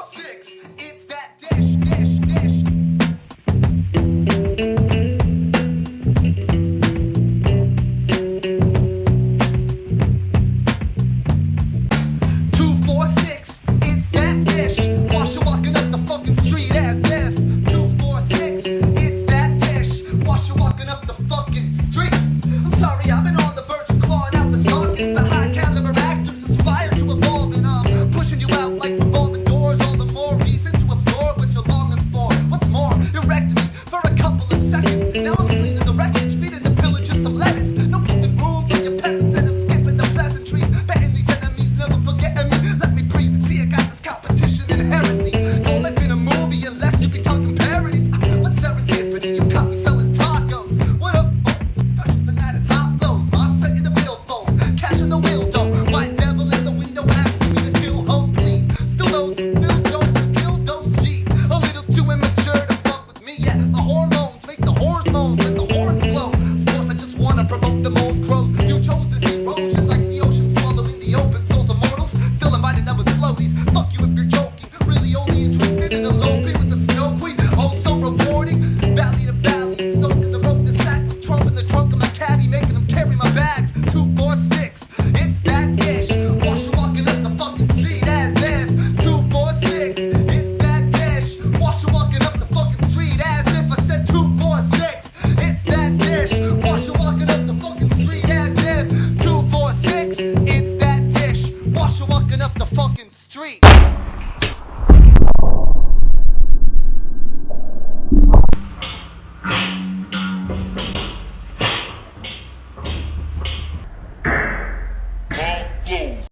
246. It's that dish. 246. It's that dish. Wash you walking up the fucking street as if. 246. It's that dish. Wash you walking up the fucking street. I'm sorry, I've been on the verge of clawing out the sockets. The high caliber actors aspire to evolve, and I'm pushing you out like revolving doors. All the more reason to absorb what you're longing for. What's more, you wrecked me for a couple of seconds. Now I'm cleaning the wreckage, feeding the pillagers some lettuce. No giving room for your peasants, and I'm skipping the pleasantries. Betting these enemies never forgetting me. Let me breathe. See, I got this competition inherently. No life in a movie unless you be talking parodies. What's serendipity? You caught me selling tacos. What up, folks? Special tonight is hot blows. I set you the billfold. Cash in the wheel, though. White devil in the window asking me to kill hope, please. Still those Bill Jones who killed those G's. A little too immature to fuck with me yet. My hormones make the whores moan when the horns blow. Of course, I just wanna provoke them old crows. You chose this erosion like the ocean swallowing the open souls of mortals. Still invited up with floaties. Fuck you if you're joking. Really only interested in a low beat with the snow queen. Oh, so rewarding. Valley to valley, I'm soaking the rope, the sack with Trump in the trunk of my caddy, making them carry my bags. 246, it's that dish. Wash you walking up the fucking street as if. 246, it's that dish. Wash you walking up the fucking street as if. I said 246, it's that dish. Wash you walking up the fucking street as if. 246, it's that dish. Wash you walking up the fucking street.